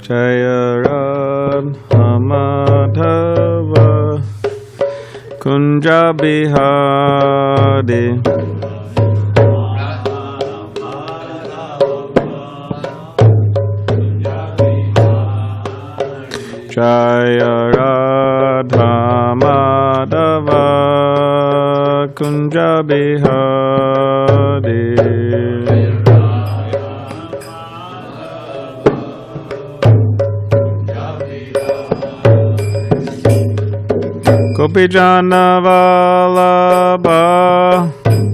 Jaya Radha Madhava Kunja Bihari Jaya Radha Madhava Kunja Bihari Gopijana Vallabha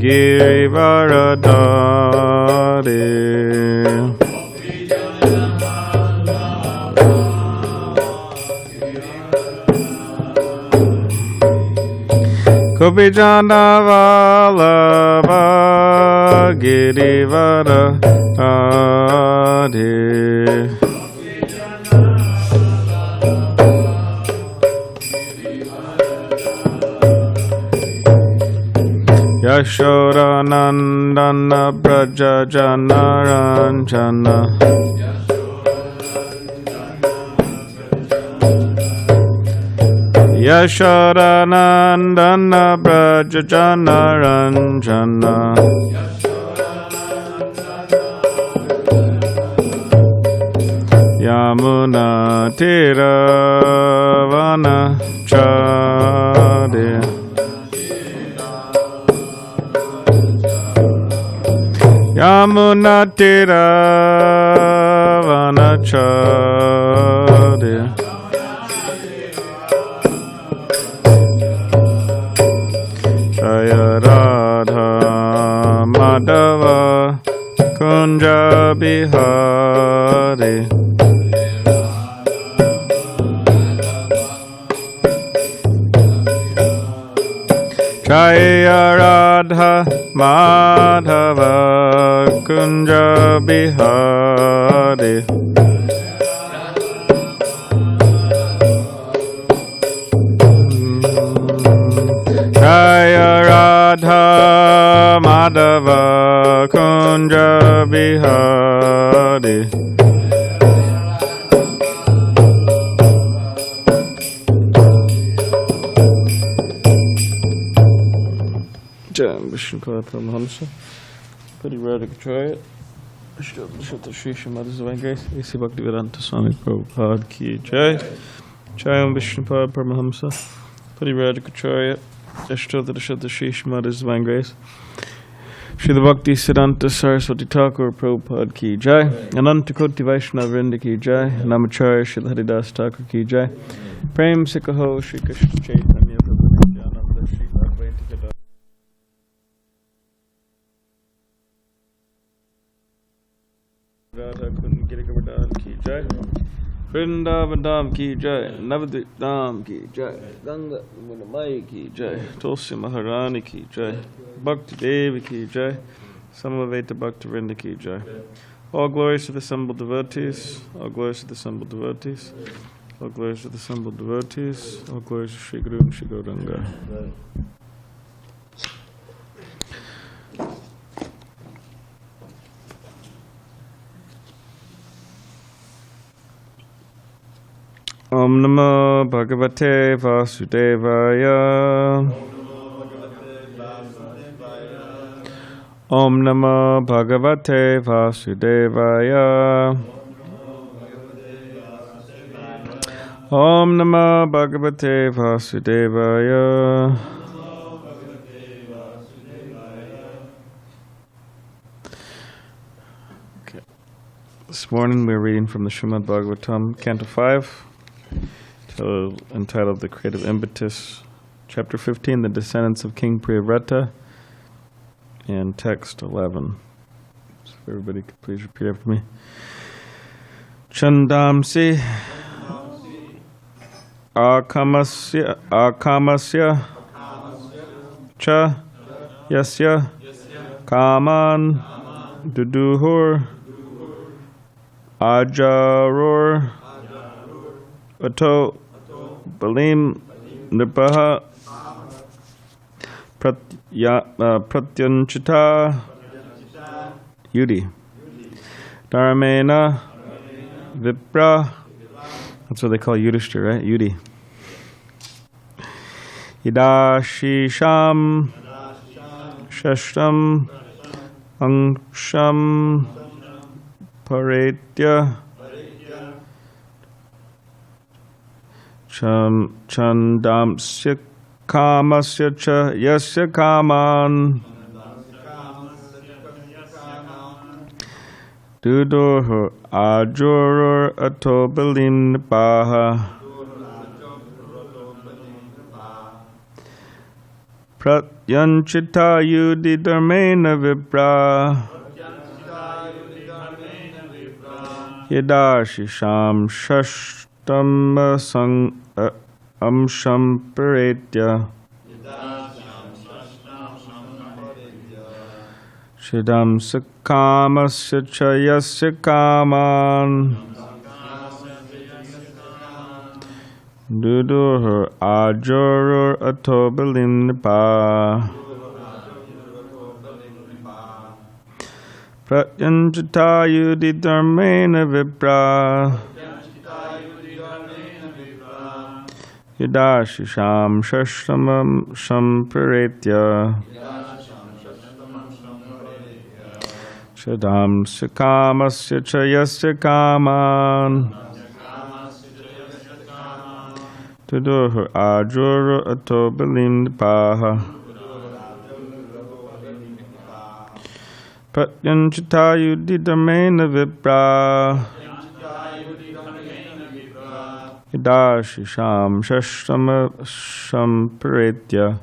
Girivaradari Gopijana Vallabha Girivaradari Yashoda Nandana Braja Jana Ranjana Yashoda Nandana Braja Jana Ranjana Yamuna Tiravana Chadi Yamuna Tiravana Chadi Jaya Radha Madhava Kunja Bihari Jaya Radha Madhava Kunja Bihari Jaya Radha Madhava Kunja Bihari Jai Vishnu Paramahamsa Puri Radhakacharya Shri Srimad Bhagavatam HG Balarama Swami Prabhupada Ki Jai Jai Vishnu Paramahamsa Puri Radhakacharya Shri Srimad Bhagavatam Shri Bhakti Siddhanta Saraswati Thakur Prabhupada Ki Jai Ananta Koti Vaishnava Vrinda Ki Jai Namacharya Shri Haridas Thakur Ki Jai Prem Sikaho Shri Krishna Chaitanya Prabhu Nityananda Shri Advaita Gadadhara Radha Kund Girikavardhan Ki Jai Vrindavan Dham Ki Jai Navadvip Dham Ki Jai Ganga Munamai Ki Jai Tulsi Maharani Ki Jai Bhakti Devi Ki Jai Samaveta Bhakti Vrinda Ki Jai All glories to the assembled devotees, all glories to the assembled devotees, all glories to the assembled devotees, all glories to Shri Guru and Shri Gauranga. Om Namo Bhagavate Vasudevaya Om Namo Bhagavate Vasudevaya Om Namo Bhagavate Vasudevaya Okay. This morning we're reading from the Srimad Bhagavatam, Canto 5. Entitled The Creative Impetus, Chapter 15, The Descendants of King Priyavrata, and Text 11. So if everybody could please repeat after me. Chandamsi akamasya cha yasya kaman duduhur ajarur ato Balim Nipaha Pratyanchita Yudi Dharmena Vipra That's what they call Yudhishthir, right? Yudi. Idashisham Shashtam Angsham Paretya Chandamsya Kamasya Cha Yasya Kaman Dudurhu Ajurur Atobalim Nipaha Pratyanchita Yudi Dharmena Vipra Yadashisham Shashtam Sang Amsham Paretya Shidam Sakamasya Chayasya Kaman Dudurhur Ajurur Atobalim Nipa Pratyanjata Yudi Dharmena Vipra Yadashisham Shashtamam Shampraretya Shadam Sakamasya Chayasya Kaman Tudurhur Ajurur Atobalim Nipaha Pratyanchita Yudi Dharmena Vipra Yadashisham Shashtama Shampraretya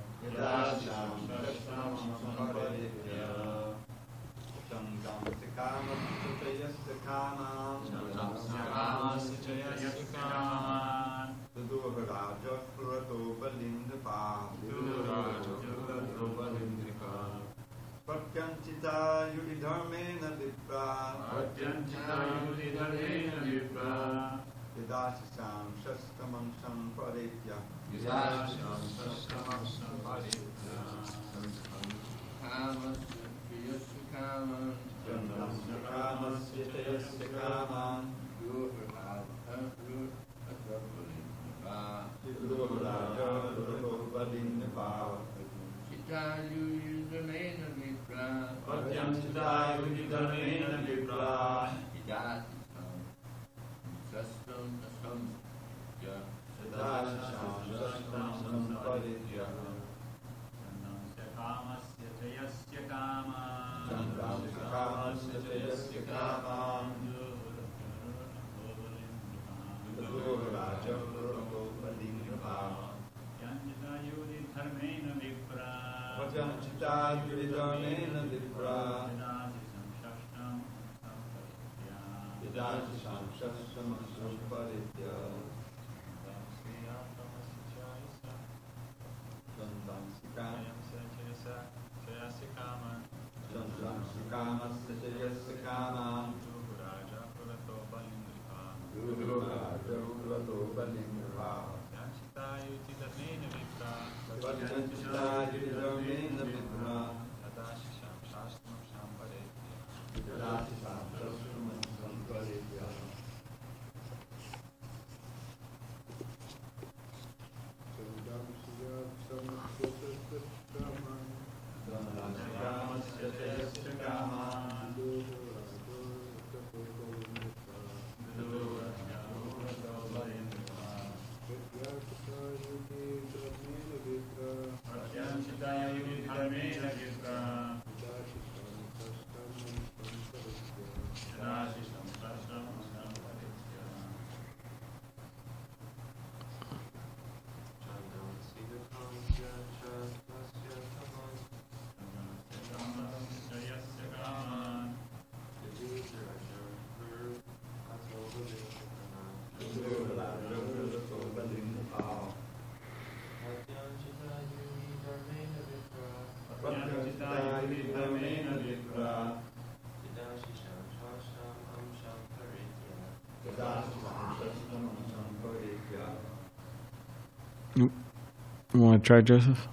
You want to try, Joseph?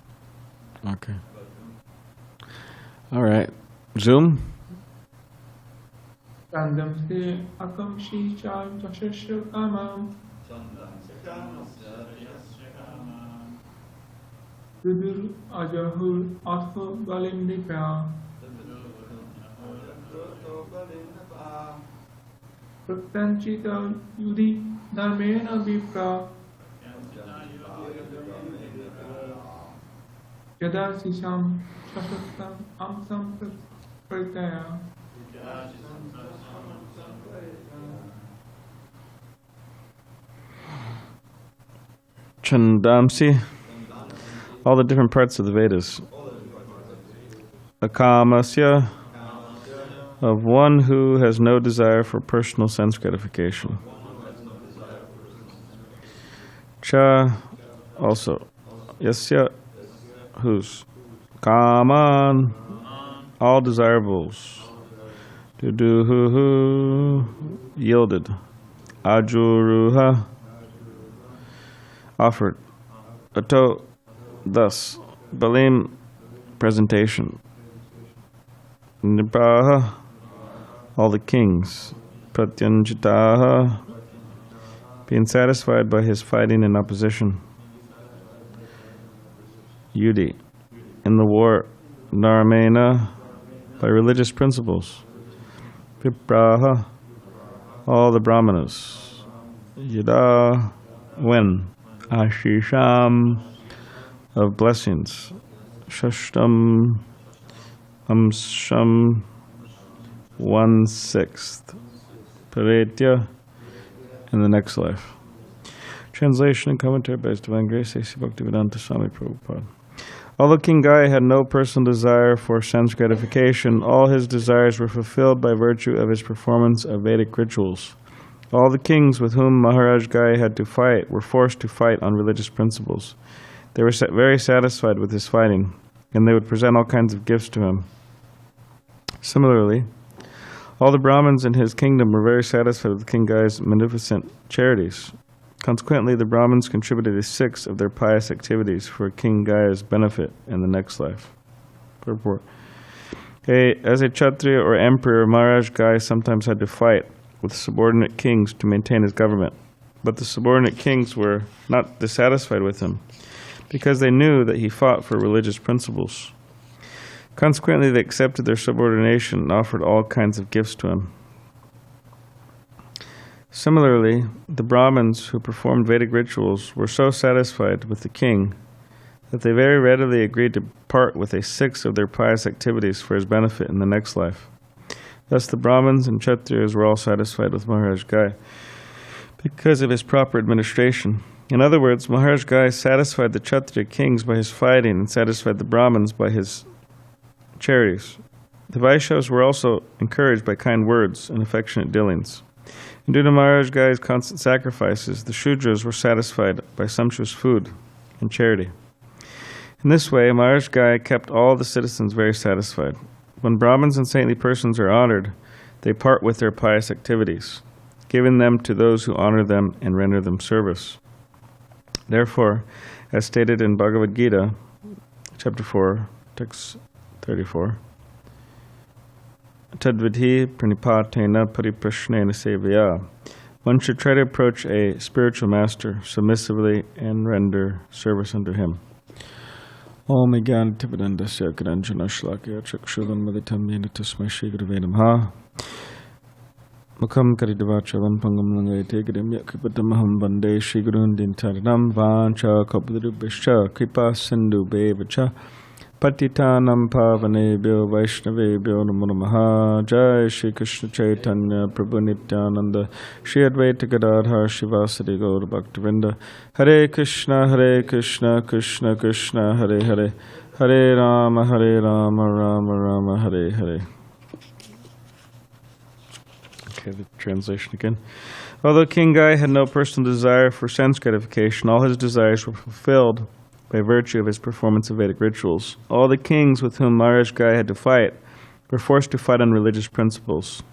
Okay. All right. Zoom? Gandam se akam shi chal chashasha kamam Vidul Ajahul Atha Balindika Pratyanchita Yudi Dharmena Vipra Yada Sisham Shashastam Amsam Prataya. Chandamsi, all the different parts of the Vedas. Akamasya, of one who has no desire for personal sense gratification. Cha, also. Yasya, whose. Kaman, all desirables. Duduhu, yielded. Ajuruha, offered. Ato, thus. Balim, presentation. Nipaha, all the kings. Pratyanjitaha, being satisfied by his fighting and opposition. Yudi, in the war. Dharmena, by religious principles. Vipraha, all the brahmanas. Yada, when. Ashisham, of blessings. Shashtam, Amsham, 1/6. Paretya, in the next life. Translation and commentary by His Divine Grace, HG Bhakti Swami Prabhupada. Although King Gai had no personal desire for sense gratification, all his desires were fulfilled by virtue of his performance of Vedic rituals. All the kings with whom Maharaj Gai had to fight were forced to fight on religious principles. They were very satisfied with his fighting, and they would present all kinds of gifts to him. Similarly, all the Brahmins in his kingdom were very satisfied with King Gai's magnificent charities. Consequently, the Brahmins contributed 1/6 of their pious activities for King Gaia's benefit in the next life. Purport. As a Kshatriya or emperor, Maharaj Gai sometimes had to fight with subordinate kings to maintain his government. But the subordinate kings were not dissatisfied with him, because they knew that he fought for religious principles. Consequently, they accepted their subordination and offered all kinds of gifts to him. Similarly, the Brahmins who performed Vedic rituals were so satisfied with the king that they very readily agreed to part with 1/6 of their pious activities for his benefit in the next life. Thus the Brahmins and Kshatriyas were all satisfied with Maharaj Gai because of his proper administration. In other words, Maharaj Gai satisfied the Kshatriya kings by his fighting and satisfied the Brahmins by his charities. The Vaishyas were also encouraged by kind words and affectionate dealings. And due to Maharaj Gai's constant sacrifices, the Shudras were satisfied by sumptuous food and charity. In this way, Maharaj Gai kept all the citizens very satisfied. When Brahmins and saintly persons are honored, they part with their pious activities, giving them to those who honor them and render them service. Therefore, as stated in Bhagavad Gita, chapter 4, text 34, Tadvidhi pranipatena pariprashnena sevaya. One should try to approach a spiritual master submissively and render service unto him. Om Gyan Tipadandasya Karanjana Shlakya Chakshuvan Maditam Yena Tasmai Shri Gurave Namaha. Mukam Karidavachavam Pangam Langayate Gadam Yakripatamaham Vande Shri Gurun Dintaranam Vancha Kapadrubhischa Kripa Sindhu Bevacha Patitanam Pavanebhyo Vaishnavebhyo Namo Namaha. Jai Shri Krishna Chaitanya Prabhu Nityananda Shri Advaita Gadadhar Shivasadi Gaur Bhaktivinoda. Hare Krishna Krishna Krishna Hare Hare Hare Rama Rama Rama Hare Hare. Okay, the translation again. Although King Gai had no personal desire for sense gratification, all his desires were fulfilled by virtue of his performance of Vedic rituals. All the kings with whom Maharaj Gai had to fight were forced to fight on religious principles.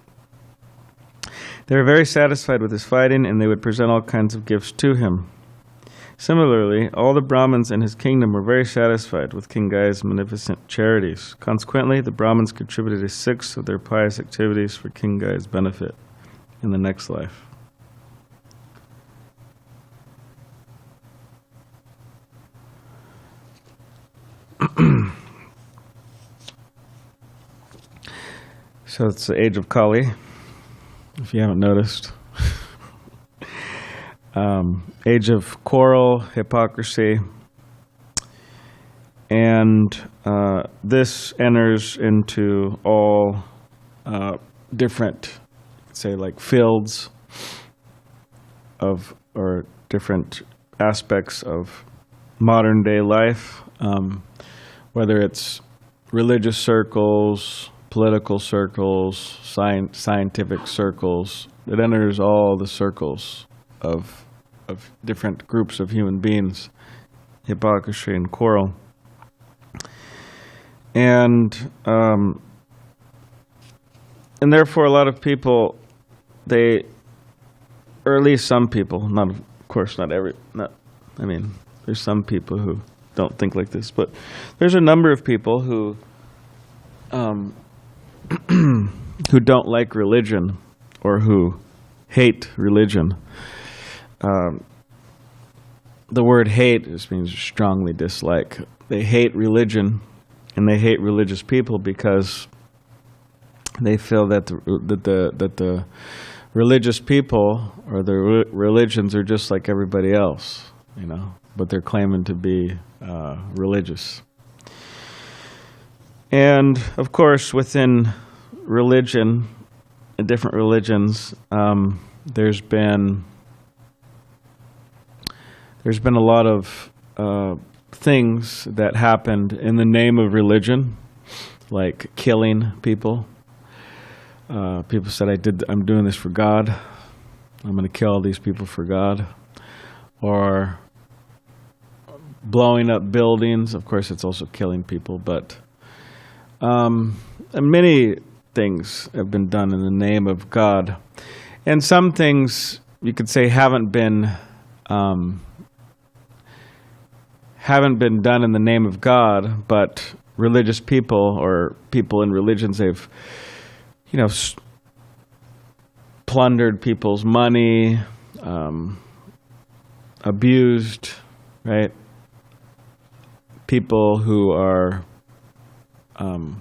They were very satisfied with his fighting, and they would present all kinds of gifts to him. Similarly, all the Brahmins in his kingdom were very satisfied with King Gaia's magnificent charities. Consequently, the Brahmins contributed 1/6 of their pious activities for King Gaia's benefit in the next life. So it's the age of Kali, if you haven't noticed. Age of quarrel, hypocrisy, and this enters into all different, say, like fields of, or different aspects of modern day life, whether it's religious circles, political circles, scientific circles. It enters all the circles of different groups of human beings, hypocrisy and quarrel. And therefore a lot of people, or at least some people, not, of course, there's some people who don't think like this, but there's a number of people who who don't like religion or who hate religion. The word hate just means strongly dislike. They hate religion and they hate religious people because they feel that the religious people or the religions are just like everybody else, but they're claiming to be religious. And of course, within religion, different religions, there's been a lot of things that happened in the name of religion, like killing people. People said, I'm doing this for God. I'm going to kill all these people for God. Or blowing up buildings. Of course, it's also killing people, but many things have been done in the name of God. And some things, you could say, haven't been done in the name of God, but religious people or people in religions, they've plundered people's money, abused, right? People who are who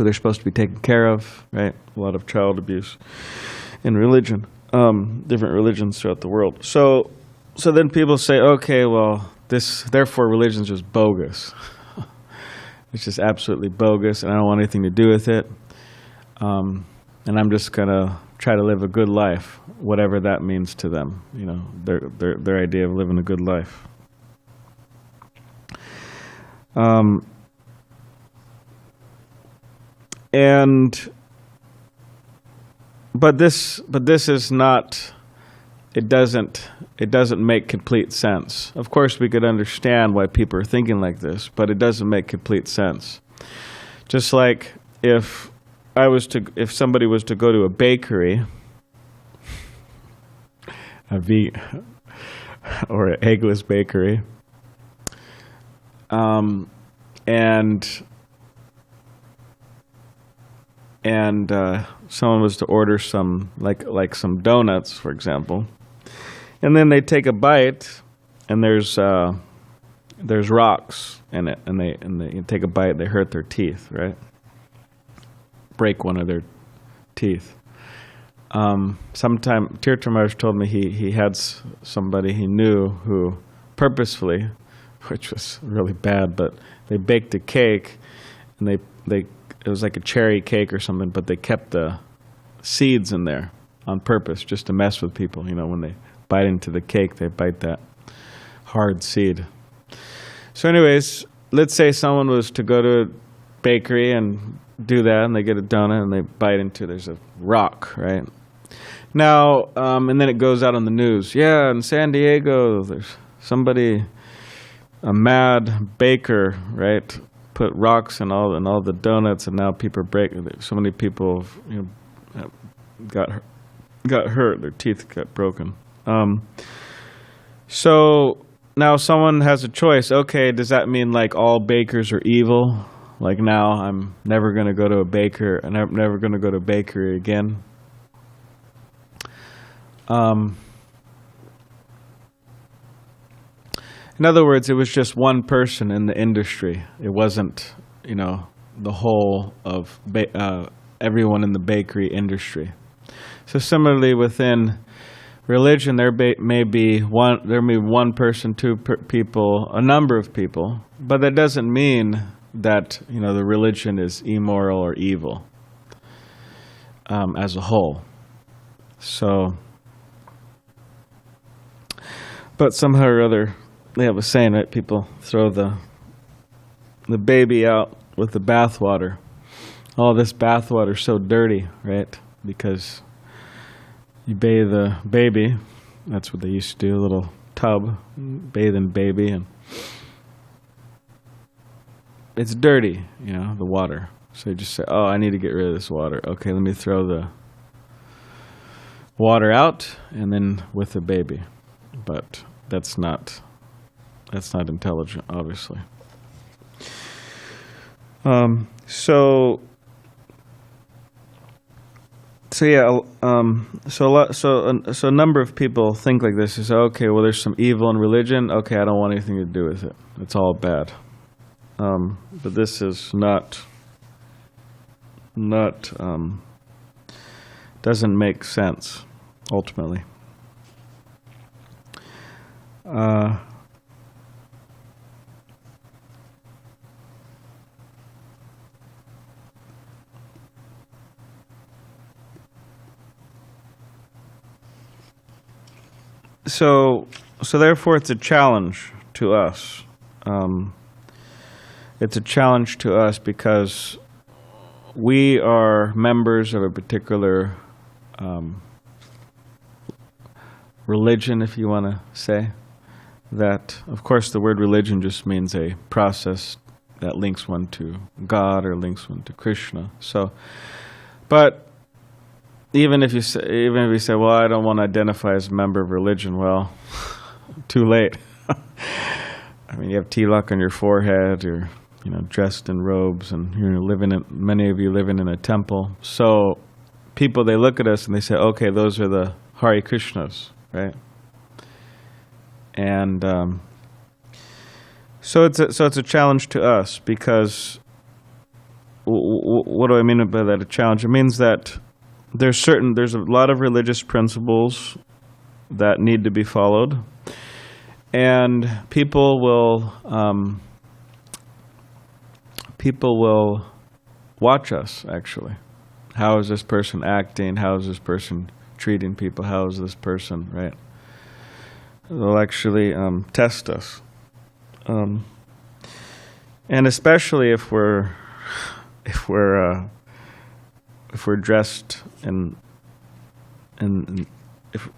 they're supposed to be taking care of, right? A lot of child abuse in religion, different religions throughout the world. So then people say, okay, well, therefore religion's just bogus. It's just absolutely bogus, and I don't want anything to do with it. And I'm just gonna try to live a good life, whatever that means to them. Their idea of living a good life. But this is not. It doesn't make complete sense. Of course, we could understand why people are thinking like this, but it doesn't make complete sense. Just like if somebody was to go to a bakery, or an eggless bakery, and someone was to order some like some donuts, for example, and then they take a bite, and there's rocks in it, and they take a bite, they hurt their teeth, right? Break one of their teeth. Sometime Tirtha Maharaj told me he had somebody he knew who purposefully, which was really bad, but they baked a cake, and it was like a cherry cake or something, but they kept the seeds in there on purpose just to mess with people. When they bite into the cake, they bite that hard seed. So anyways, let's say someone was to go to a bakery and do that, and they get a donut and they bite into, there's a rock, right? Now, and then it goes out on the news. Yeah, in San Diego, there's somebody, a mad baker, right, put rocks in all the donuts, and now people break. So many people, got hurt. Their teeth got broken. So now someone has a choice. Okay, does that mean like all bakers are evil? Like now I'm never going to go to a baker, and I'm never going to go to a bakery again. In other words, it was just one person in the industry. It wasn't, the whole of everyone in the bakery industry. So similarly, within religion, there may be one person, people, a number of people, but that doesn't mean that the religion is immoral or evil as a whole. So, but somehow or other, they have a saying, right? People throw the baby out with the bathwater. Oh, this bathwater's so dirty, right? Because you bathe the baby. That's what they used to do, a little tub, bathing baby, and it's dirty, the water. So you just say, oh, I need to get rid of this water. Okay, let me throw the water out, and then with the baby. But that's not intelligent, obviously. So a number of people think like this. Is okay. Well, there's some evil in religion. Okay, I don't want anything to do with it. It's all bad. But this is not doesn't make sense ultimately. So therefore, it's a challenge to us. It's a challenge to us because we are members of a particular religion, if you want to say. That, of course, the word religion just means a process that links one to God or links one to Krishna. So, but even if you say, well, I don't want to identify as a member of religion, well, too late. I mean, you have tilak on your forehead, you're dressed in robes, and many of you living in a temple. So people, they look at us and they say, okay, those are the Hare Krishnas, right? And so it's a challenge to us because what do I mean by that? A challenge? It means that there's a lot of religious principles that need to be followed, and people will watch us, actually. How is this person acting? How is this person treating people? How is this person, right? They'll actually test us. And especially if we're dressed and if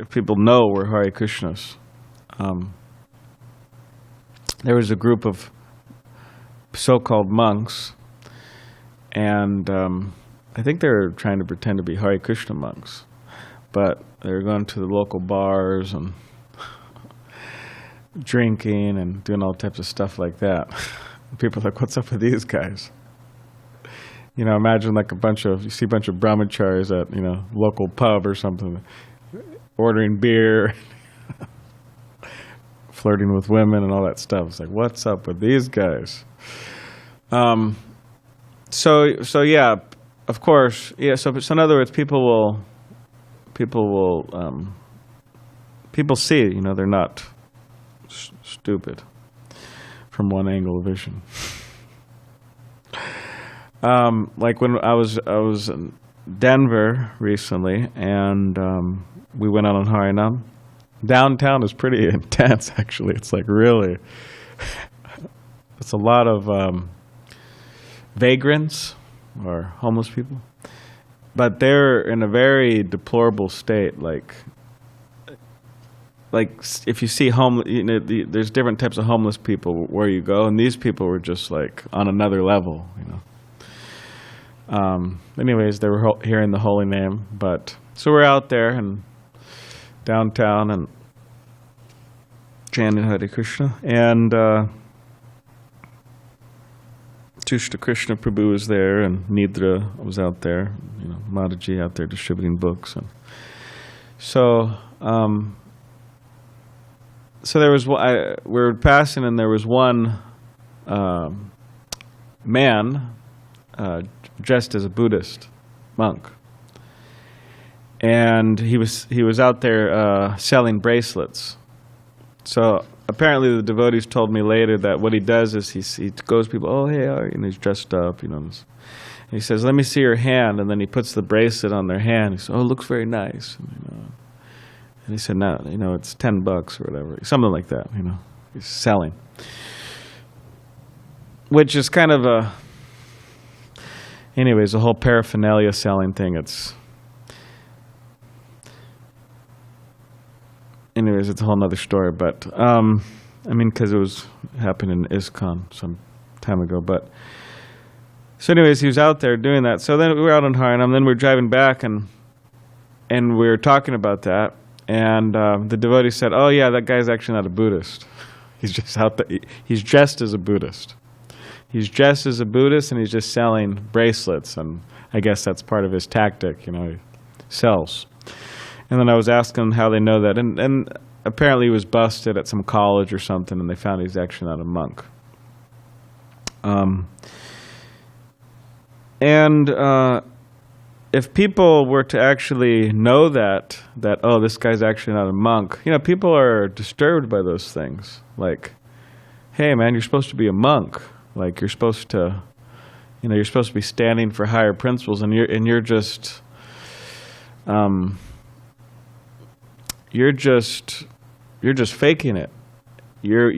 people know we're Hare Krishnas. There was a group of so-called monks, and I think they were trying to pretend to be Hare Krishna monks, but they were going to the local bars and drinking and doing all types of stuff like that. People are like, what's up with these guys? Imagine like you see a bunch of brahmacharis at, local pub or something, ordering beer, flirting with women and all that stuff. It's like, what's up with these guys? So yeah, of course, yeah. So in other words, people see, they're not stupid from one angle of vision. Like when I was in Denver recently, and we went out on Harinam. Downtown is pretty intense, actually. It's like really, it's a lot of vagrants or homeless people, but they're in a very deplorable state. Like if you see there's different types of homeless people where you go, and these people were just like on another level, Anyways, they were hearing the holy name, but so we're out there and downtown and chanting Hare Krishna, and Tushta Krishna Prabhu was there, and Nidra was out there, Mataji out there distributing books, and so there was we were passing, and there was one man dressed as a Buddhist monk. And he was out there selling bracelets. So apparently the devotees told me later that what he does is he goes to people, oh, hey, and he's dressed up, and he says, let me see your hand, and then he puts the bracelet on their hand. He says, oh, it looks very nice. And he said, no, it's $10 or whatever, something like that, he's selling. Which is kind of anyways, the whole paraphernalia selling thing, it's a whole nother story, but, because it happened in ISKCON some time ago, but, so anyways, he was out there doing that. So then we were out on Harinam, then we were driving back, and we were talking about that, and the devotee said, oh yeah, that guy's actually not a Buddhist. He's just out there, he's dressed as a Buddhist. He's dressed as a Buddhist, and he's just selling bracelets, and I guess that's part of his tactic, he sells. And then I was asking how they know that, and apparently he was busted at some college or something, and they found he's actually not a monk. If people were to actually know that oh, this guy's actually not a monk, people are disturbed by those things. Like, hey man, you're supposed to be a monk. Like, you're supposed to, you're supposed to be standing for higher principles, and you're just, you're just faking it. You're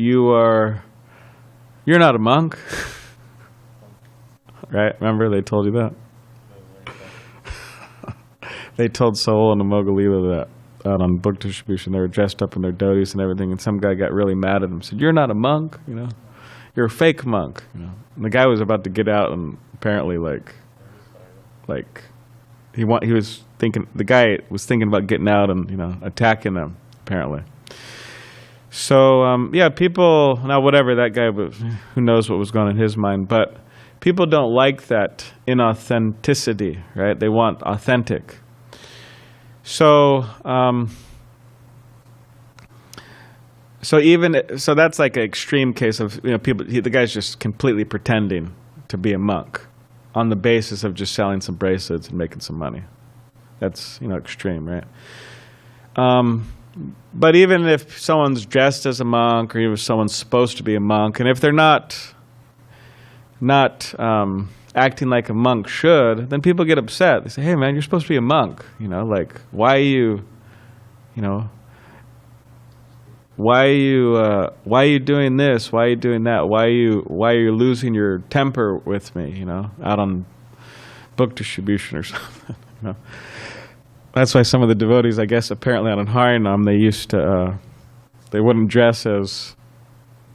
not a monk, right? Remember they told you that? They told Saul and Amogalila that out on book distribution. They were dressed up in their dhotis and everything, and some guy got really mad at them. Said, "You're not a monk, You're a fake monk." And the guy was about to get out, and apparently, he was thinking. The guy was thinking about getting out and attacking them. Apparently. So people now whatever that guy was, who knows what was going on in his mind, but people don't like that inauthenticity, right? They want authentic. So so that's like an extreme case of people. The guy's just completely pretending to be a monk on the basis of just selling some bracelets and making some money. That's extreme, right? But even if someone's dressed as a monk, or even if someone's supposed to be a monk, and if they're not acting like a monk should, then people get upset. They say, "Hey, man, you're supposed to be a monk. Why are you, why are you doing this? Why are you doing that? Why are you losing your temper with me? Out on book distribution or something. That's why some of the devotees, I guess, apparently out in Harinam, they used to, they wouldn't dress as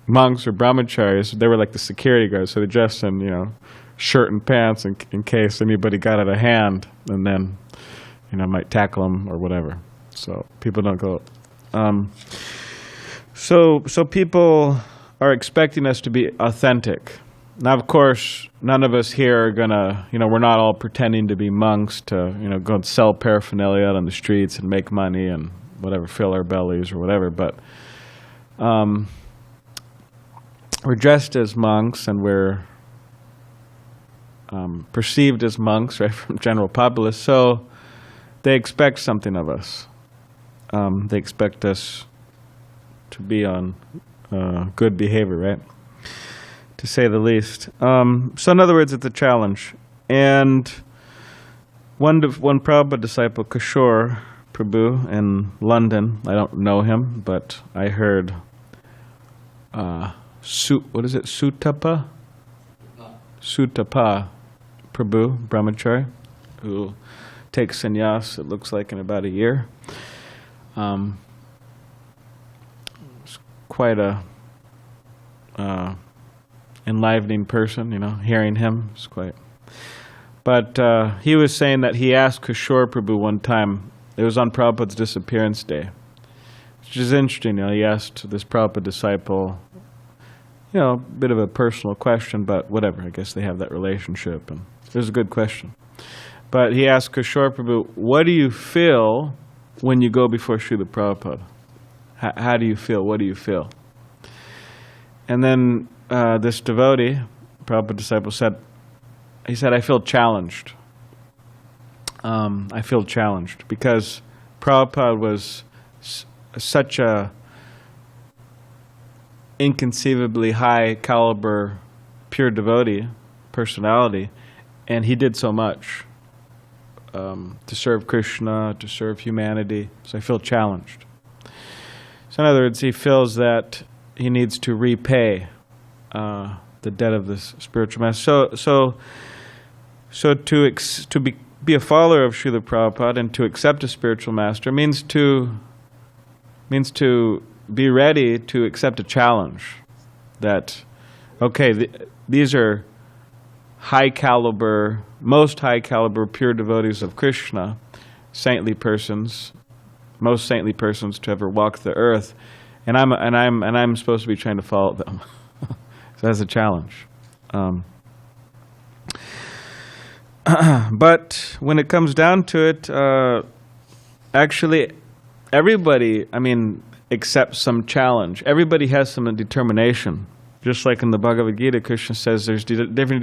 monks or brahmacharis. They were like the security guards, so they dressed in, shirt and pants in case anybody got out of hand, and then, might tackle them or whatever. So people don't go. So people are expecting us to be authentic. Now, of course, none of us here are gonna, we're not all pretending to be monks to, go and sell paraphernalia out on the streets and make money and whatever, fill our bellies or whatever. But we're dressed as monks, and we're perceived as monks, right, from general populace. So they expect something of us. They expect us to be on good behavior, right? To say the least. So in other words, it's a challenge. And one Prabhupada disciple, Kishore Prabhu in London, I don't know him, but I heard Sutapa Prabhu, brahmachari, who takes sannyas, it looks like, in about a year. It's quite a enlivening person, hearing him is quite. But he was saying that he asked Kishore Prabhu one time, it was on Prabhupada's disappearance day, which is interesting. He asked this Prabhupada disciple, a bit of a personal question, but whatever, I guess they have that relationship, and it was a good question. But he asked Kishore Prabhu, what do you feel when you go before Srila Prabhupada? How do you feel? What do you feel? And then this devotee, Prabhupada disciple, said, he said, I feel challenged. I feel challenged because Prabhupada was such a inconceivably high caliber, pure devotee personality, and he did so much to serve Krishna, to serve humanity. So I feel challenged. So in other words, he feels that he needs to repay the debt of this spiritual master. So to be a follower of Srila Prabhupada and to accept a spiritual master means to be ready to accept a challenge. That, okay, these are most high caliber pure devotees of Krishna, saintly persons, most saintly persons to ever walk the earth, and I'm supposed to be trying to follow them. So that's a challenge. But when it comes down to it, actually, everybody, accepts some challenge. Everybody has some determination. Just like in the Bhagavad Gita, Krishna says there's different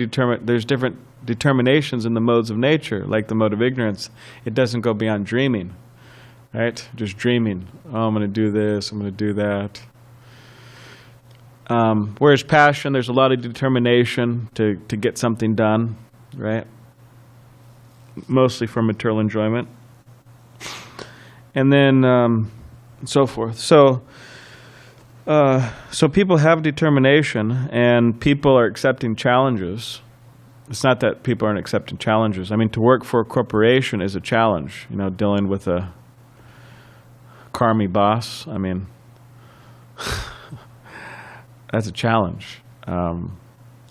determinations in the modes of nature, like the mode of ignorance. It doesn't go beyond dreaming, right? Just dreaming. Oh, I'm going to do this, I'm going to do that. Whereas passion, there's a lot of determination to get something done, right? Mostly for material enjoyment. And then so forth. So people have determination, and people are accepting challenges. It's not that people aren't accepting challenges. To work for a corporation is a challenge. Dealing with a karmi boss. That's a challenge.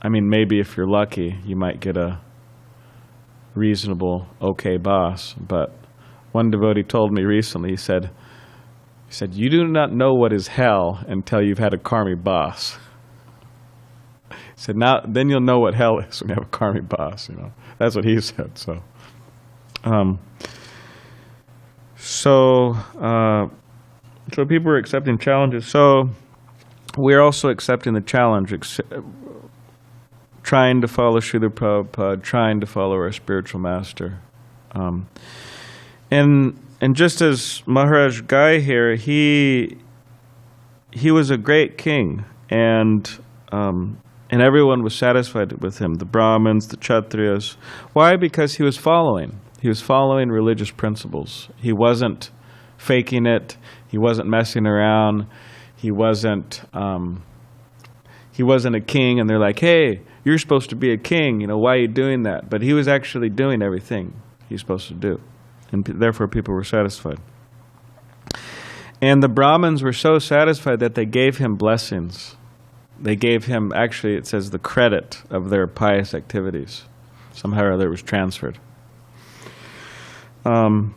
Maybe if you're lucky, you might get a reasonable, okay boss. But one devotee told me recently, he said, you do not know what is hell until you've had a karmi boss. He said, then you'll know what hell is when you have a karmi boss. That's what he said. So people are accepting challenges. So we're also accepting the challenge, trying to follow Srila Prabhupada, trying to follow our spiritual master. And just as Maharaj Gai here, he was a great king, and everyone was satisfied with him, the Brahmins, the Kshatriyas. Why? Because he was following religious principles. He wasn't faking it. He wasn't messing around. He wasn't a king, and they're like, hey, you're supposed to be a king. Why are you doing that? But he was actually doing everything he's supposed to do. And therefore people were satisfied. And the Brahmins were so satisfied that they gave him blessings. They gave him, actually it says, the credit of their pious activities. Somehow or other it was transferred. And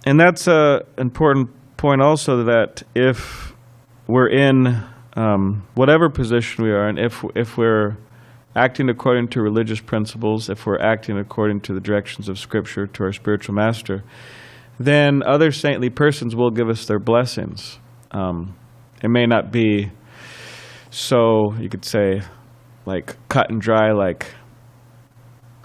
that's an important point also, that if we're in whatever position we are in, if we're acting according to religious principles, if we're acting according to the directions of Scripture, to our spiritual master, then other saintly persons will give us their blessings. It may not be so, you could say, like cut and dry, like,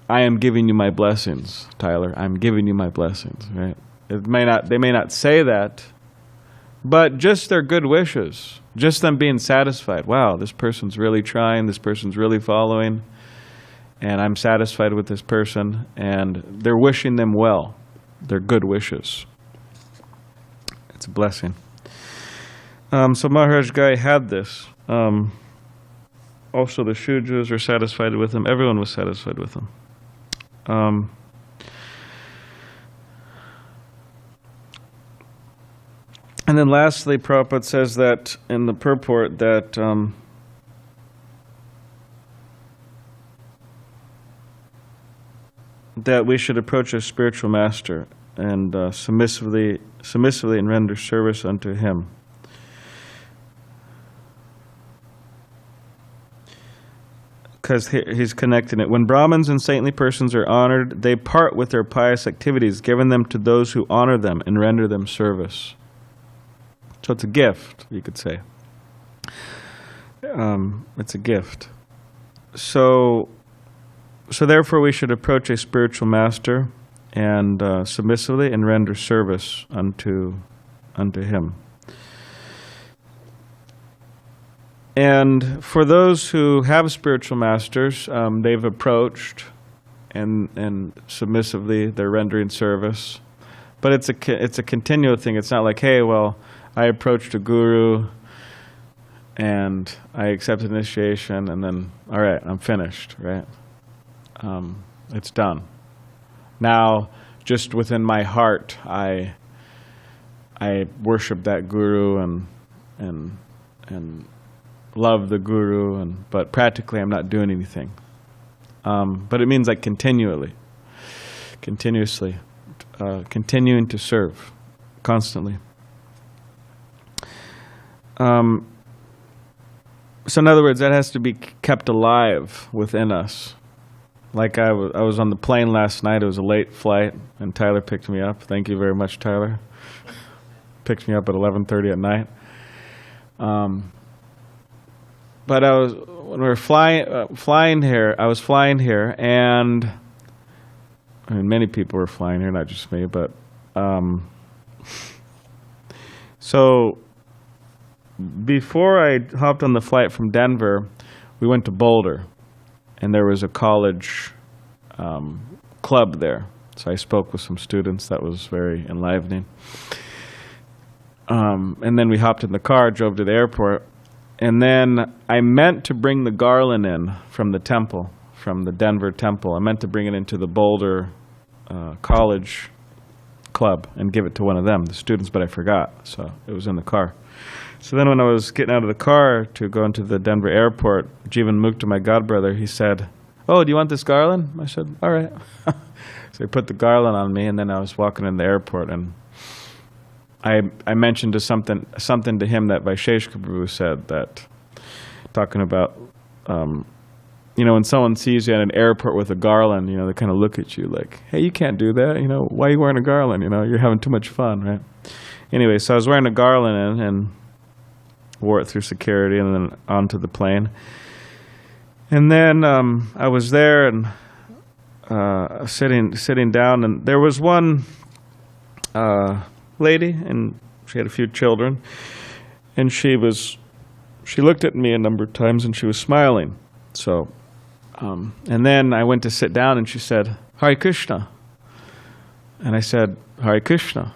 I am giving you my blessings, Tyler. I'm giving you my blessings, right? They may not say that, but just their good wishes, just them being satisfied. Wow, this person's really trying, this person's really following, and I'm satisfied with this person, and they're wishing them well. They're good wishes. It's a blessing. So Maharaj Gai had this. Also the Shudras were satisfied with him. Everyone was satisfied with him. And then lastly, Prabhupada says that in the purport that that we should approach a spiritual master and submissively and render service unto him. Because he's connecting it. When Brahmins and saintly persons are honored, they part with their pious activities, giving them to those who honor them and render them service. So it's a gift, you could say. It's a gift. So So therefore we should approach a spiritual master and submissively and render service unto him. And for those who have spiritual masters, they've approached and submissively they're rendering service. But it's a continual thing. It's not like, hey, well, I approached a guru and I accepted initiation and then, all right, I'm finished, right? It's done. Now, just within my heart, I worship that guru and love the guru, but practically I'm not doing anything. But it means like continuously, continuing to serve constantly. So in other words, that has to be kept alive within us. Like I was on the plane last night. It was a late flight, and Tyler picked me up. Thank you very much, Tyler. Picked me up at 11:30 at night. But when we were flying here, and I mean, many people were flying here, not just me. But so before I hopped on the flight from Denver, we went to Boulder. And there was a college club there. So I spoke with some students. That was very enlivening. And then we hopped in the car, drove to the airport. And then I meant to bring the garland in from the temple, from the Denver temple. I meant to bring it into the Boulder college club and give it to one of them, the students, but I forgot. So it was in the car. So then when I was getting out of the car to go into the Denver airport, Jivan Mukta, my godbrother, he said, "Oh, do you want this garland?" I said, "All right." So he put the garland on me, and then I was walking in the airport, and I mentioned something to him that Vaisheshika Prabhu said, that talking about, when someone sees you at an airport with a garland, they kind of look at you like, "Hey, you can't do that. Why are you wearing a garland? You're having too much fun, right?" Anyway, so I was wearing a garland and wore it through security and then onto the plane. And then I was there and sitting down, and there was one lady, and she had a few children, and she looked at me a number of times, and she was smiling. So, and then I went to sit down, and she said, "Hare Krishna," and I said, "Hare Krishna,"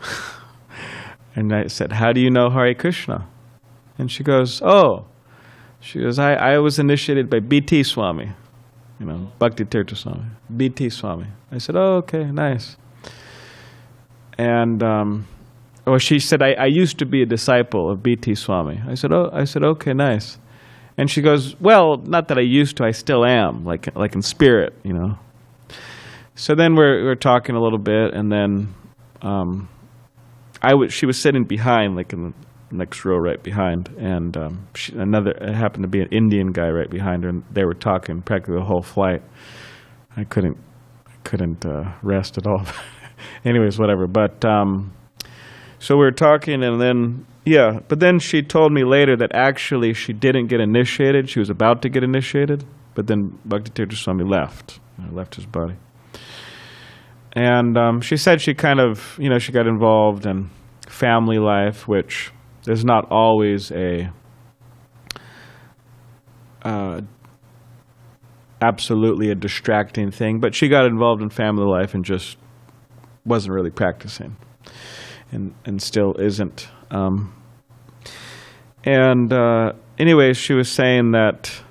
and I said, "How do you know Hare Krishna?" And she goes, I was initiated by B.T. Swami, Bhakti Tirtha Swami, B.T. Swami. I said, "Oh, okay, nice." And she said, I used to be a disciple of B.T. Swami. I said, "Okay, nice." And she goes, "Well, not that I used to, I still am, like in spirit, So then we're talking a little bit, and then she was sitting behind, like in the next row right behind, and it happened to be an Indian guy right behind her, and they were talking practically the whole flight. I couldn't rest at all. Anyways, whatever. But so we were talking, and then but then she told me later that actually she didn't get initiated. She was about to get initiated, but then Bhakti Tirtha Swami left his body. And she said she kind of, she got involved in family life, which is not always absolutely a distracting thing, but she got involved in family life and just wasn't really practicing, and still isn't. Anyways, she was saying that.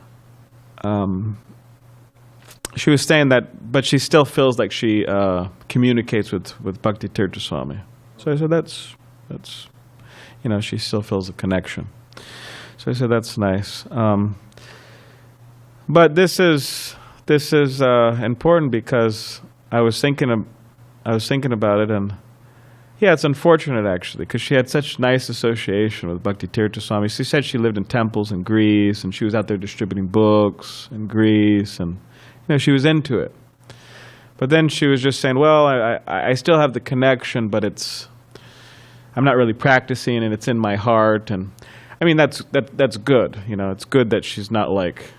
But she still feels like she communicates with Bhakti Tirtha Swami. So I said, that's she still feels a connection. So I said, that's nice. But this is important because I was thinking about it, and it's unfortunate actually, because she had such nice association with Bhakti Tirtha Swami. She said she lived in temples in Greece, and she was out there distributing books in Greece, and she was into it. But then she was just saying, well, I still have the connection, but I'm not really practicing, and it's in my heart. And I mean, that's good. It's good that she's not like,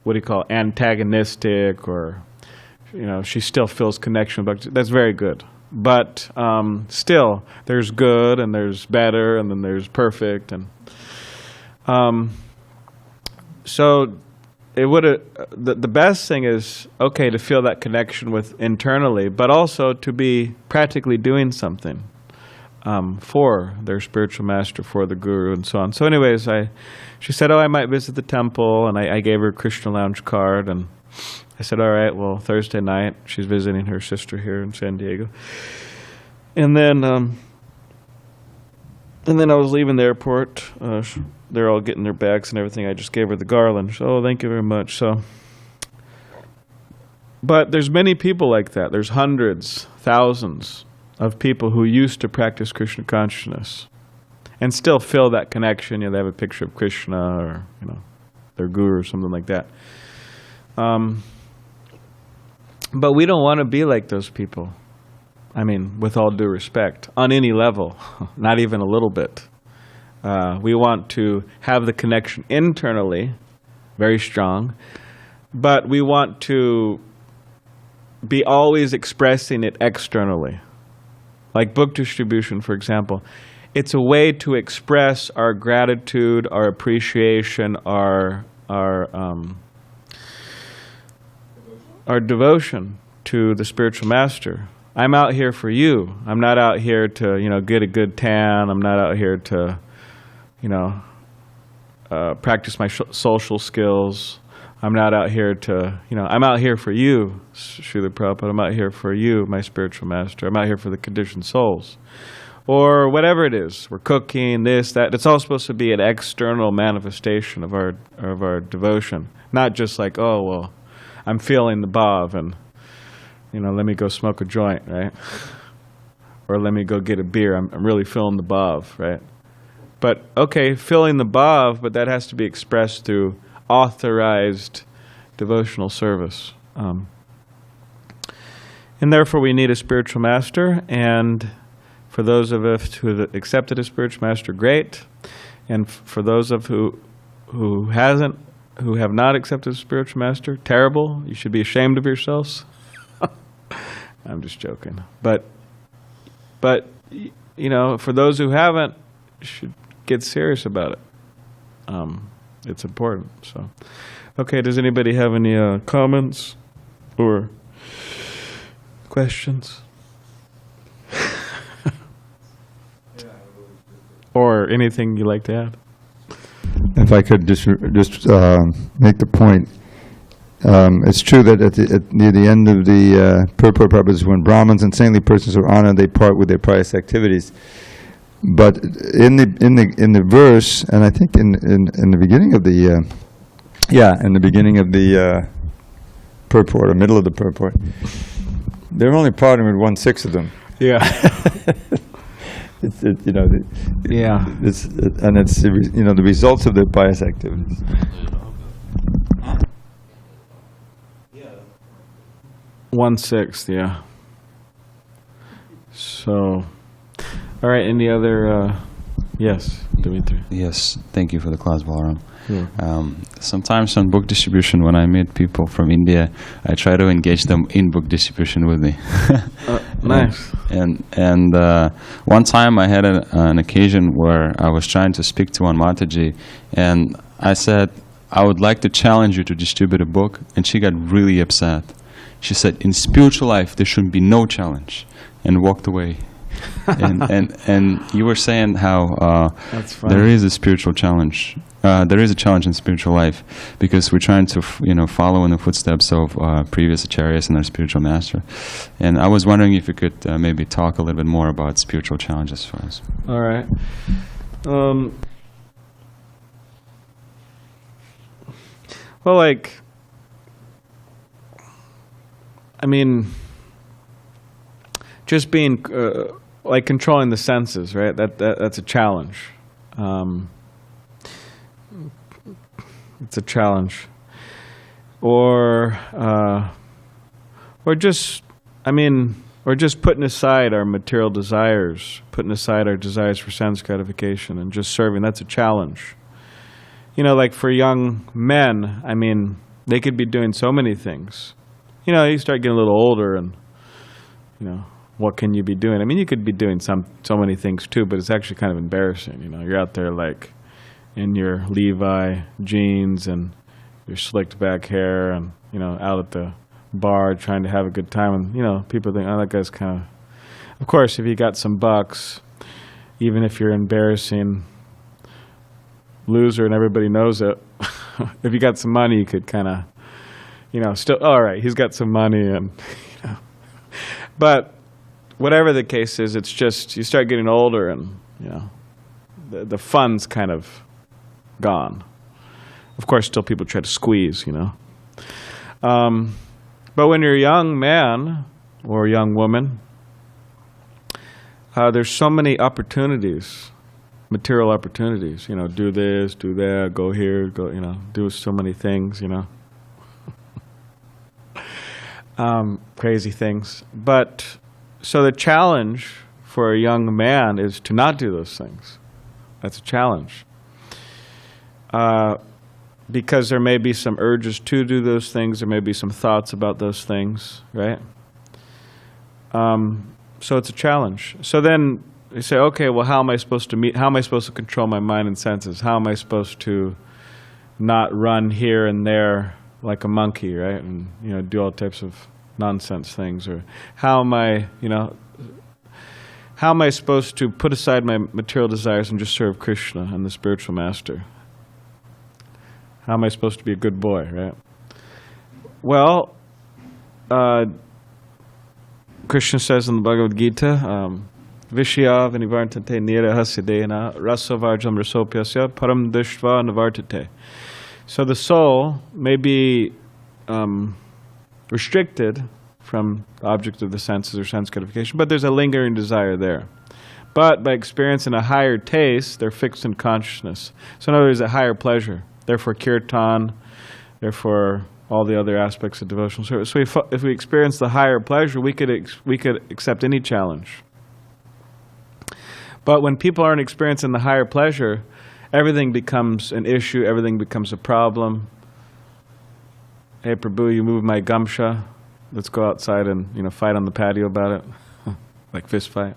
what do you call, antagonistic or she still feels connection with Bhakti. That's very good. But still, there's good, and there's better, and then there's perfect, and so it would the best thing is to feel that connection with internally, but also to be practically doing something for their spiritual master, for the guru, and so on. So, anyways, she said, I might visit the temple, and I gave her a Krishna Lounge card, and I said, all right, well, Thursday night, she's visiting her sister here in San Diego. And then I was leaving the airport. They're all getting their bags and everything. I just gave her the garland. So, thank you very much. But there's many people like that. There's hundreds, thousands of people who used to practice Krishna consciousness and still feel that connection. They have a picture of Krishna or, their guru or something like that. But we don't want to be like those people. I mean, with all due respect, on any level, not even a little bit. We want to have the connection internally, very strong, but we want to be always expressing it externally. Like book distribution, for example. It's a way to express our gratitude, our appreciation, our devotion to the spiritual master. I'm out here for you. I'm not out here to, get a good tan. I'm not out here to, practice my social skills. I'm not out here to, I'm out here for you, Srila Prabhupada. I'm out here for you, my spiritual master. I'm out here for the conditioned souls. Or whatever it is. We're cooking, this, that. It's all supposed to be an external manifestation of our devotion. Not just like, I'm feeling the bhav and, let me go smoke a joint, right? Or let me go get a beer. I'm really feeling the bhav, right? But, feeling the bhav, but that has to be expressed through authorized devotional service. And therefore we need a spiritual master, and for those of us who have accepted a spiritual master, great. And for those of who have not accepted a spiritual master, terrible. You should be ashamed of yourselves. I'm just joking. But for those who haven't, you should get serious about it. It's important. So, does anybody have any comments or questions? Or anything you'd like to add? If I could just make the point, it's true that near the end of the purpose, when Brahmins and saintly persons are honored, they part with their pious activities. But in the verse, and I think in the beginning of the purport, or middle of the purport, they're only parting with 1/6 of them. Yeah. It's the results of their pious activities. 1/6, yeah. So, all right. Any other? Yes, Dimitri. Yes, thank you for the class, Balaram. Yeah. Sometimes on book distribution, when I meet people from India, I try to engage them in book distribution with me. Nice. And one time I had an occasion where I was trying to speak to one Mataji, and I said, I would like to challenge you to distribute a book, and she got really upset. She said, in spiritual life, there should be no challenge, and walked away. and you were saying how there is a spiritual challenge. There is a challenge in spiritual life because we're trying to, follow in the footsteps of previous acharyas and our spiritual master. And I was wondering if you could maybe talk a little bit more about spiritual challenges for us. All right. Just being controlling the senses, right? That's a challenge. It's a challenge. Or just putting aside our material desires, putting aside our desires for sense gratification and just serving. That's a challenge. For young men, they could be doing so many things. you start getting a little older, and what can you be doing? I mean, you could be doing so many things too, but it's actually kind of embarrassing. You're out there like in your Levi jeans and your slicked back hair, and out at the bar trying to have a good time, and people think, oh, that guy's kind of course, if you got some bucks, even if you're embarrassing loser and everybody knows it, if you got some money, you could kind of still, all right, he's got some money, and but whatever the case is, it's just you start getting older, and the fun's kind of gone. Of course, still people try to squeeze, but when you're a young man or a young woman, there's so many opportunities, material opportunities. Do this, do that, go here, go. Do so many things. Crazy things. But so the challenge for a young man is to not do those things. That's a challenge. Because there may be some urges to do those things, there may be some thoughts about those things, right? So it's a challenge. So then you say, okay, well, how am I supposed to control my mind and senses? How am I supposed to not run here and there like a monkey, right? And do all types of nonsense things? Or how am I supposed to put aside my material desires and just serve Krishna and the spiritual master? How am I supposed to be a good boy, right? Well, Krishna says in the Bhagavad Gita, Vishya vinivartate nirahasidena rasavarjam rasopyasya param dishva navartate. So the soul may be restricted from the object of the senses or sense gratification, but there's a lingering desire there. But by experiencing a higher taste, they're fixed in consciousness. So in other words, a higher pleasure. Therefore kirtan, therefore all the other aspects of devotional service. So if we experience the higher pleasure, we could accept any challenge. But when people aren't experiencing the higher pleasure, everything becomes an issue, everything becomes a problem. Hey Prabhu, you moved my gamsha. Let's go outside and fight on the patio about it. Like fist fight.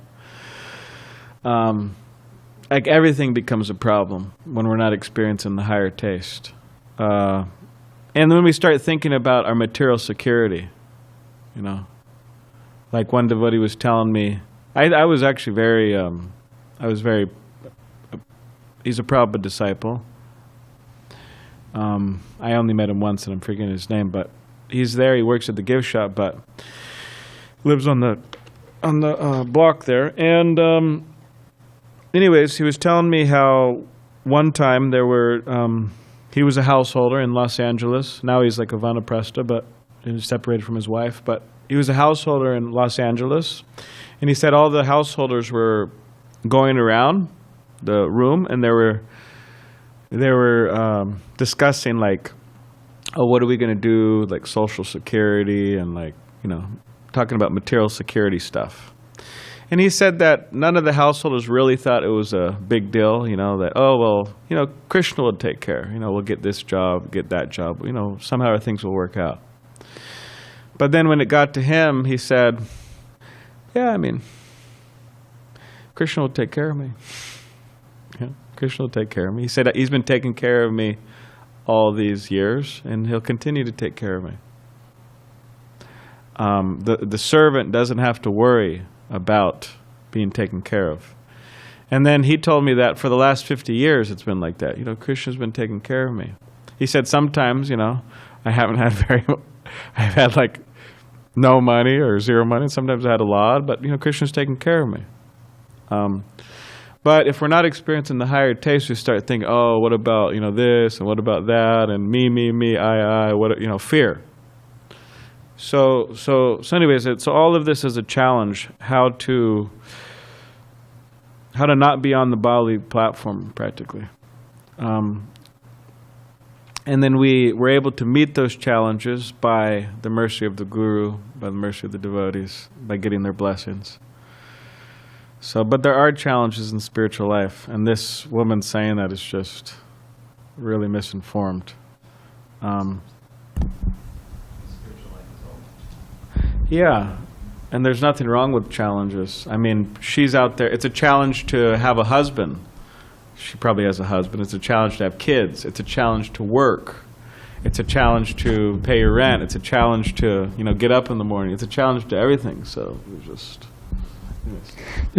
Like everything becomes a problem when we're not experiencing the higher taste. And when we start thinking about our material security, like one devotee was telling me, I was actually he's a Prabhupada disciple. I only met him once and I'm forgetting his name, but he's there, he works at the gift shop, but lives on the block there. And anyways, he was telling me how one time he was a householder in Los Angeles. Now he's like a vanaprastha, but he's separated from his wife. But he was a householder in Los Angeles. And he said all the householders were going around the room, and they were discussing like, oh, what are we going to do, like Social Security and like, talking about material security stuff. And he said that none of the householders really thought it was a big deal, that, oh, well, Krishna will take care. We'll get this job, get that job. Somehow things will work out. But then when it got to him, he said, yeah, I mean, Krishna will take care of me. Yeah, Krishna will take care of me. He said he's been taking care of me all these years, and he'll continue to take care of me. The servant doesn't have to worry about being taken care of. And then he told me that for the last 50 years it's been like that. Krishna's been taking care of me. He said sometimes, I haven't had I've had like no money or zero money. Sometimes I had a lot, but Krishna's taking care of me. But if we're not experiencing the higher taste, we start thinking, oh, what about, this and what about that and me, I, what, fear. So anyways, so all of this is a challenge, how to not be on the Bali platform practically. And then we were able to meet those challenges by the mercy of the Guru, by the mercy of the devotees, by getting their blessings. But there are challenges in spiritual life, and this woman saying that is just really misinformed. Yeah, and there's nothing wrong with challenges. I mean, she's out there. It's a challenge to have a husband. She probably has a husband. It's a challenge to have kids. It's a challenge to work. It's a challenge to pay your rent. It's a challenge to, get up in the morning. It's a challenge to everything. So it's just.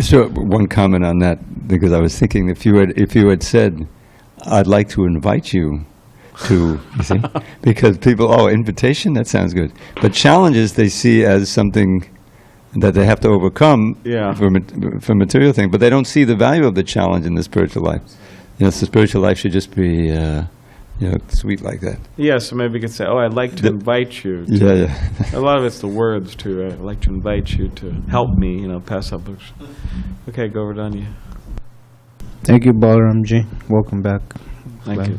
So one comment on that, because I was thinking if you had said, "I'd like to invite you to," you see, because people, invitation, that sounds good, but challenges they see as something that they have to overcome for material thing, but they don't see the value of the challenge in the spiritual life. The spiritual life should just be, sweet like that. Yeah, so maybe you could say, I'd like to invite you. A lot of it's the words, too, right? I'd like to invite you to help me, pass up books. Okay, go over to you. Thank you, Balaramji. Welcome back. Thank you.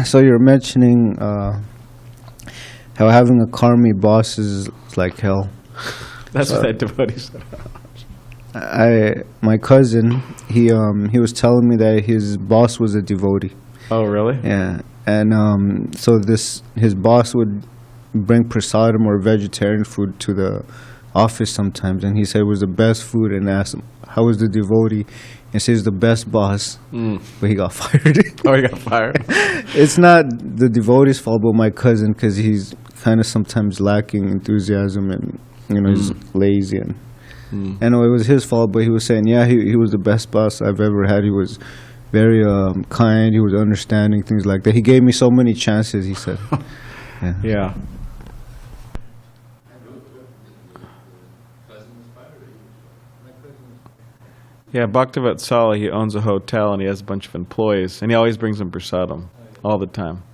So you're mentioning how having a karmi boss is like hell. That's what that devotee said. My cousin, he was telling me that his boss was a devotee. Oh, really? Yeah, and so his boss would bring prasadam or vegetarian food to the office sometimes, and he said it was the best food, and asked him, how was the devotee? And says the best boss, but he got fired. Oh, he got fired? It's not the devotee's fault, but my cousin, because he's kind of sometimes lacking enthusiasm and, he's lazy. And I know it was his fault, but he was saying, he was the best boss I've ever had. He was very kind. He was understanding, things like that. He gave me so many chances, he said. Yeah. Yeah, Bhaktivatsala, he owns a hotel and he has a bunch of employees, and he always brings them prasadam all the time.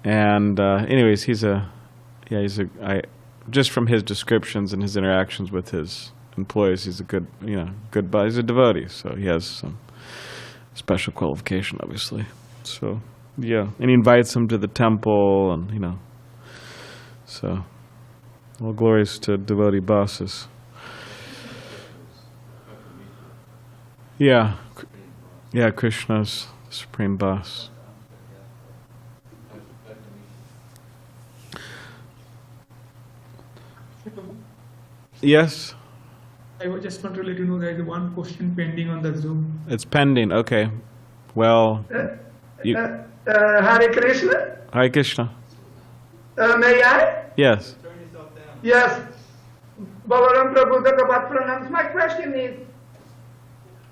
And anyways, just from his descriptions and his interactions with his employees, he's a good boss. He's a devotee, so he has some special qualification, obviously. So, yeah, and he invites them to the temple, and so all glories to devotee bosses. Yeah, Krishna's supreme boss. Yes? I just want to let you know there is one question pending on the Zoom. It's pending, okay. Well, Hare Krishna. Hare Krishna. May I? Yes. Yes. Balaram Prabhu Prabhupada pronouns. My question is,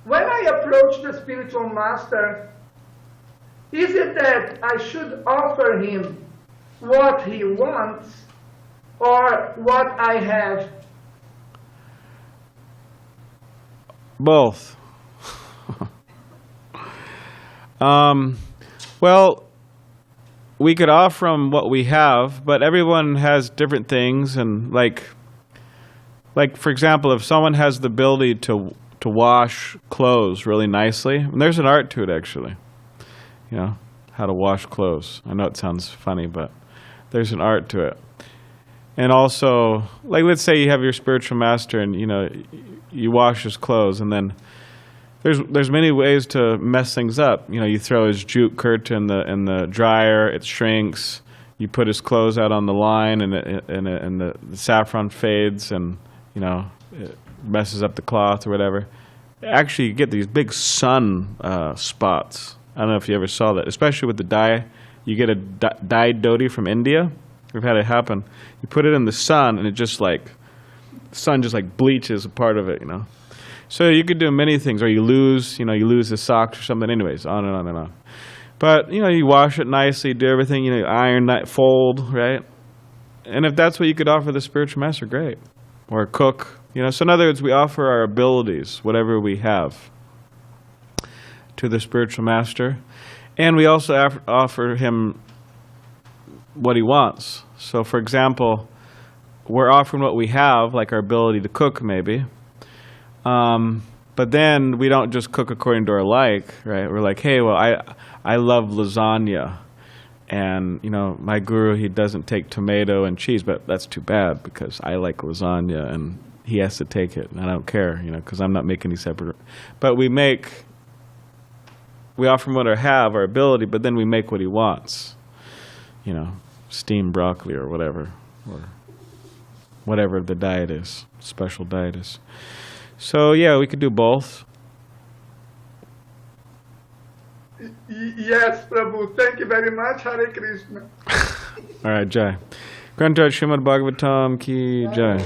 when I approach the spiritual master, is it that I should offer him what he wants or what I have? Both. Well, we could offer him what we have, but everyone has different things, and like for example, if someone has the ability to wash clothes really nicely, and there's an art to it actually, how to wash clothes. I know it sounds funny, but there's an art to it. And also, like, let's say you have your spiritual master and you wash his clothes, and then there's many ways to mess things up. You throw his jute curtain in the dryer, it shrinks. You put his clothes out on the line, and the saffron fades, and it messes up the cloth or whatever. Actually, you get these big sun spots. I don't know if you ever saw that, especially with the dye. You get a dyed dhoti from India. We've had it happen. You put it in the sun, and the sun just bleaches a part of it, So you could do many things, or you lose the socks or something. Anyways, on and on and on. But you wash it nicely, do everything. Iron, fold, right? And if that's what you could offer the spiritual master, great. Or cook, So in other words, we offer our abilities, whatever we have, to the spiritual master, and we also offer him what he wants. So, for example, we're offering what we have, like our ability to cook, maybe. But then we don't just cook according to our like, right? We're like, hey, well, I love lasagna, and my guru, he doesn't take tomato and cheese, but that's too bad because I like lasagna and he has to take it, and I don't care, because I'm not making any separate. But we offer him what we have, our ability, but then we make what he wants, steamed broccoli or whatever, or whatever the diet is, special diet is. So yeah, we could do both. Yes, Prabhu. Thank you very much. Hare Krishna. All right, Jai. Granted, Srimad Bhagavatam ki Jai.